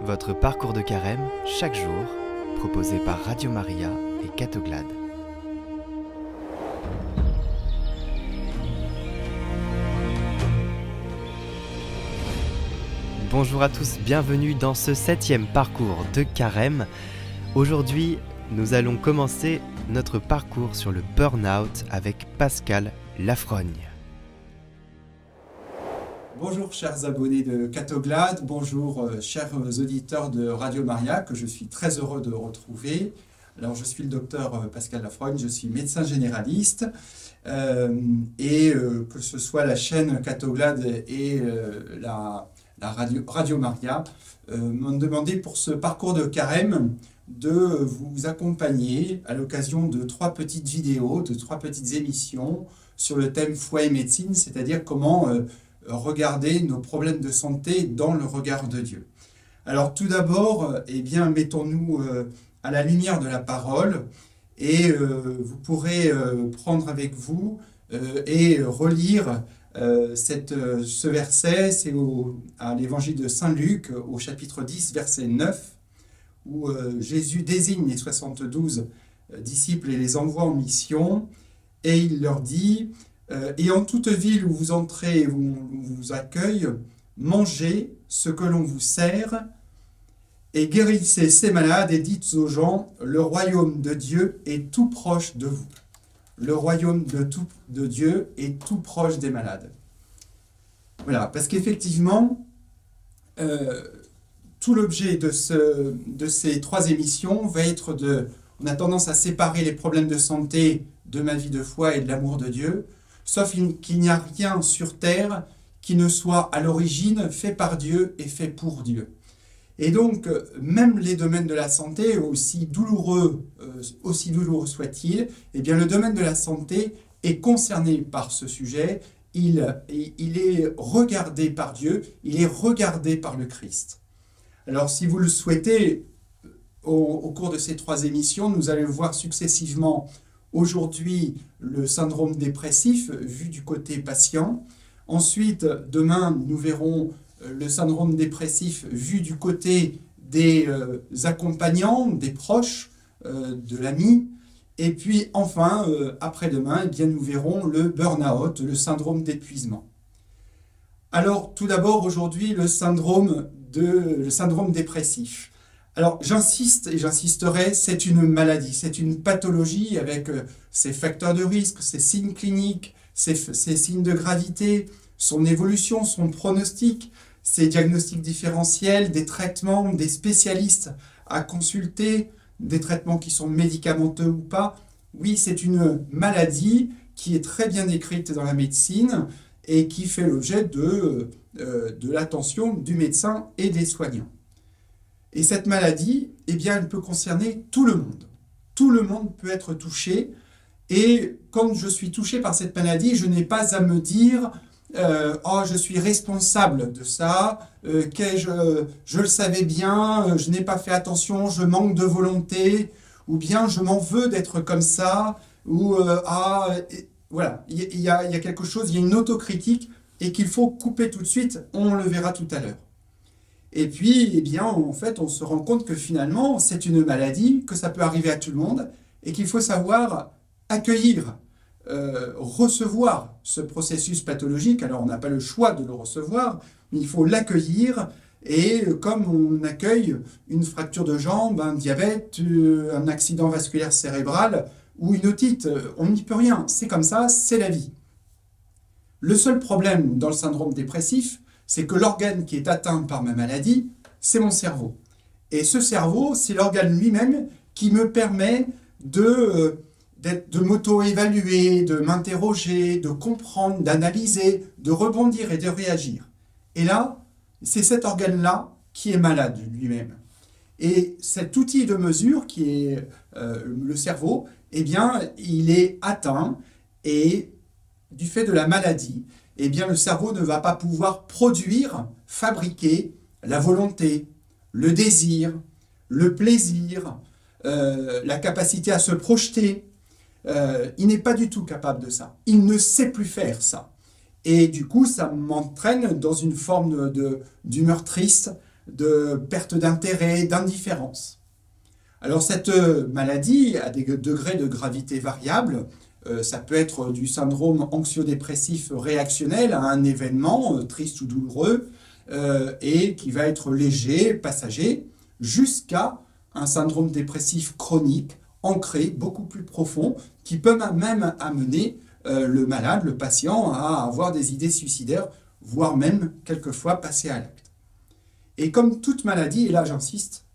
Votre parcours de carême, chaque jour, proposé par Radio Maria et Catoglade. Bonjour à tous, bienvenue dans ce 7e parcours de carême. Aujourd'hui, nous allons commencer notre parcours sur le burn-out avec Pascal Lafrogne. Bonjour chers abonnés de Catoglade, bonjour chers auditeurs de Radio Maria que je suis très heureux de retrouver. Alors je suis le docteur Pascal Lafrogne, je suis médecin généraliste que ce soit la chaîne Catoglade et la Radio Maria m'ont demandé pour ce parcours de carême de vous accompagner à l'occasion de 3 petites vidéos, de 3 petites émissions sur le thème foi et médecine, c'est-à-dire comment regarder nos problèmes de santé dans le regard de Dieu. Alors tout d'abord, mettons-nous à la lumière de la parole et vous pourrez prendre avec vous et relire ce verset, c'est à l'évangile de Saint Luc au chapitre 10, verset 9, où Jésus désigne les 72 disciples et les envoie en mission et il leur dit et en toute ville où vous entrez et où on vous accueille, mangez ce que l'on vous sert et guérissez ces malades et dites aux gens, le royaume de Dieu est tout proche de vous. Le royaume de Dieu est tout proche des malades. Voilà, parce qu'effectivement, tout l'objet de ces 3 émissions va être on a tendance à séparer les problèmes de santé de ma vie de foi et de l'amour de Dieu, sauf qu'il n'y a rien sur terre qui ne soit à l'origine fait par Dieu et fait pour Dieu. Et donc, même les domaines de la santé, aussi douloureux soit-il, eh bien le domaine de la santé est concerné par ce sujet, il est regardé par Dieu, il est regardé par le Christ. Alors si vous le souhaitez, au cours de ces 3 émissions, nous allons voir successivement aujourd'hui le syndrome dépressif vu du côté patient. Ensuite, demain, nous verrons le syndrome dépressif vu du côté des accompagnants, des proches, de l'ami. Et puis enfin, après-demain, nous verrons le burn-out, le syndrome d'épuisement. Alors tout d'abord aujourd'hui, le syndrome dépressif. Alors j'insiste et j'insisterai, c'est une maladie, c'est une pathologie avec ses facteurs de risque, ses signes cliniques, ses signes de gravité, son évolution, son pronostic, ses diagnostics différentiels, des traitements, des spécialistes à consulter, des traitements qui sont médicamenteux ou pas. Oui, c'est une maladie qui est très bien décrite dans la médecine et qui fait l'objet de l'attention du médecin et des soignants. Et cette maladie, elle peut concerner tout le monde. Tout le monde peut être touché. Et quand je suis touché par cette maladie, je n'ai pas à me dire je suis responsable de ça, je le savais bien, je n'ai pas fait attention, je manque de volonté, ou bien je m'en veux d'être comme ça, ou voilà, il y a quelque chose, il y a une autocritique et qu'il faut couper tout de suite, on le verra tout à l'heure. Et puis, en fait, on se rend compte que finalement, c'est une maladie, que ça peut arriver à tout le monde, et qu'il faut savoir accueillir, recevoir ce processus pathologique. Alors, on n'a pas le choix de le recevoir, mais il faut l'accueillir, et comme on accueille une fracture de jambe, un diabète, un accident vasculaire cérébral, ou une otite, on n'y peut rien, c'est comme ça, c'est la vie. Le seul problème dans le syndrome dépressif, c'est que l'organe qui est atteint par ma maladie, c'est mon cerveau. Et ce cerveau, c'est l'organe lui-même qui me permet de m'auto-évaluer, de m'interroger, de comprendre, d'analyser, de rebondir et de réagir. Et là, c'est cet organe-là qui est malade lui-même. Et cet outil de mesure qui est le cerveau, il est atteint et du fait de la maladie, le cerveau ne va pas pouvoir produire, fabriquer la volonté, le désir, le plaisir, la capacité à se projeter. Il n'est pas du tout capable de ça. Il ne sait plus faire ça. Et du coup, ça m'entraîne dans une forme d'humeur triste, de perte d'intérêt, d'indifférence. Alors cette maladie a des degrés de gravité variables. Ça peut être du syndrome anxio-dépressif réactionnel à un événement triste ou douloureux et qui va être léger, passager, jusqu'à un syndrome dépressif chronique, ancré, beaucoup plus profond, qui peut même amener le malade, le patient, à avoir des idées suicidaires, voire même quelquefois passer à l'acte. Et comme toute maladie, et là j'insiste,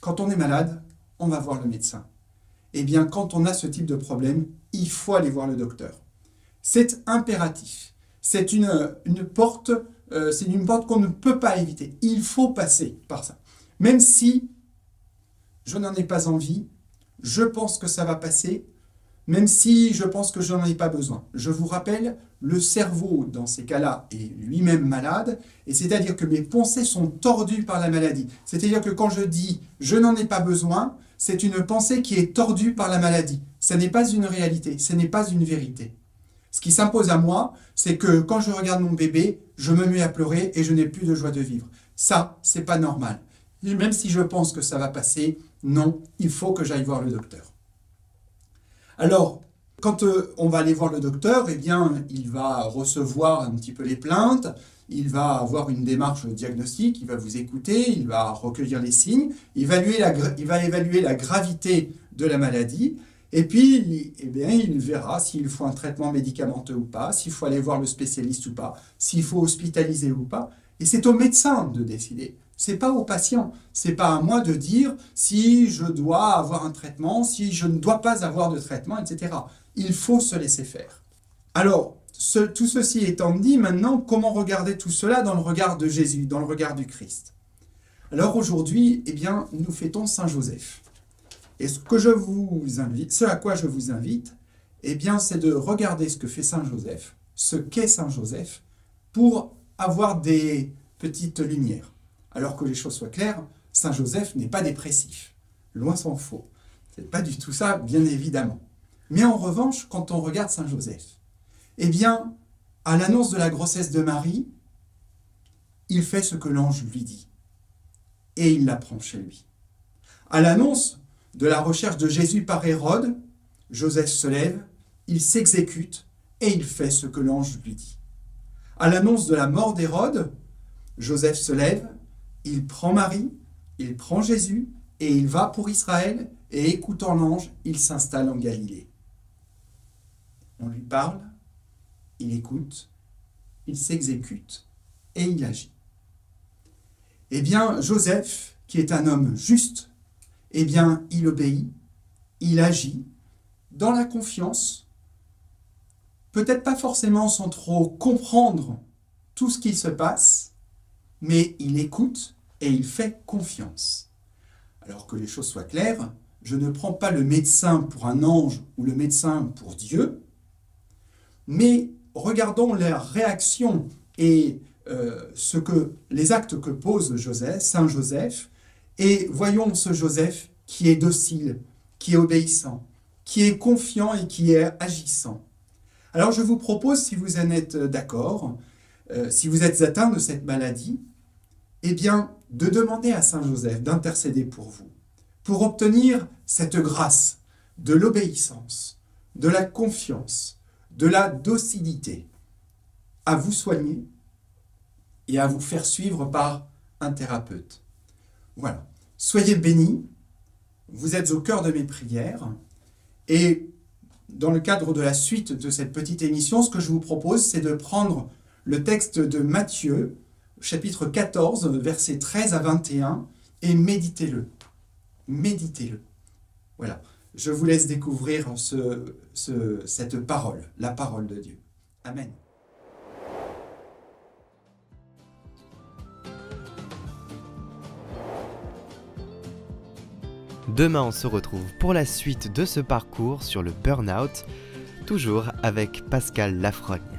quand on est malade, on va voir le médecin. Eh bien, quand on a ce type de problème, il faut aller voir le docteur. C'est impératif. C'est une porte qu'on ne peut pas éviter. Il faut passer par ça. Même si je n'en ai pas envie, je pense que ça va passer, même si je pense que je n'en ai pas besoin. Je vous rappelle, le cerveau, dans ces cas-là, est lui-même malade, et c'est-à-dire que mes pensées sont tordues par la maladie. C'est-à-dire que quand je dis « je n'en ai pas besoin », c'est une pensée qui est tordue par la maladie. Ce n'est pas une réalité, ce n'est pas une vérité. Ce qui s'impose à moi, c'est que quand je regarde mon bébé, je me mets à pleurer et je n'ai plus de joie de vivre. Ça, c'est pas normal. Et même si je pense que ça va passer, non, il faut que j'aille voir le docteur. Alors, quand on va aller voir le docteur, eh bien, il va recevoir un petit peu les plaintes, il va avoir une démarche diagnostique, il va vous écouter, il va recueillir les signes, il va évaluer la gravité de la maladie, et puis eh bien, il verra s'il faut un traitement médicamenteux ou pas, s'il faut aller voir le spécialiste ou pas, s'il faut hospitaliser ou pas. Et c'est au médecin de décider. C'est pas au patient. C'est pas à moi de dire si je dois avoir un traitement, si je ne dois pas avoir de traitement, etc. Il faut se laisser faire. Alors, tout ceci étant dit, maintenant, comment regarder tout cela dans le regard de Jésus, dans le regard du Christ? Alors aujourd'hui, eh bien, nous fêtons Saint Joseph. Et ce à quoi je vous invite, eh bien, c'est de regarder ce que fait Saint Joseph, ce qu'est Saint Joseph, pour avoir des petites lumières. Alors que les choses soient claires, Saint Joseph n'est pas dépressif. Loin s'en faut. C'est pas du tout ça, bien évidemment. Mais en revanche, quand on regarde Saint Joseph, eh bien, à l'annonce de la grossesse de Marie, il fait ce que l'ange lui dit. Et il la prend chez lui. À l'annonce de la recherche de Jésus par Hérode, Joseph se lève, il s'exécute et il fait ce que l'ange lui dit. À l'annonce de la mort d'Hérode, Joseph se lève, il prend Marie, il prend Jésus et il va pour Israël et écoutant l'ange, il s'installe en Galilée. On lui parle, il écoute, il s'exécute et il agit. Eh bien, Joseph, qui est un homme juste, eh bien, il obéit, il agit dans la confiance, peut-être pas forcément sans trop comprendre tout ce qui se passe, mais il écoute et il fait confiance. Alors que les choses soient claires, je ne prends pas le médecin pour un ange ou le médecin pour Dieu, mais regardons la réaction et les actes que pose Saint Joseph, et voyons ce Joseph qui est docile, qui est obéissant, qui est confiant et qui est agissant. Alors je vous propose, si vous en êtes d'accord, si vous êtes atteint de cette maladie, eh bien, de demander à Saint Joseph d'intercéder pour vous, pour obtenir cette grâce de l'obéissance, de la confiance, de la docilité, à vous soigner et à vous faire suivre par un thérapeute. Voilà. Soyez bénis, vous êtes au cœur de mes prières, et dans le cadre de la suite de cette petite émission, ce que je vous propose, c'est de prendre le texte de Matthieu, chapitre 14, versets 13 à 21, et méditez-le. Méditez-le. Voilà. Je vous laisse découvrir cette parole, la parole de Dieu. Amen. Demain, on se retrouve pour la suite de ce parcours sur le burn-out, toujours avec Pascal Lafrogne.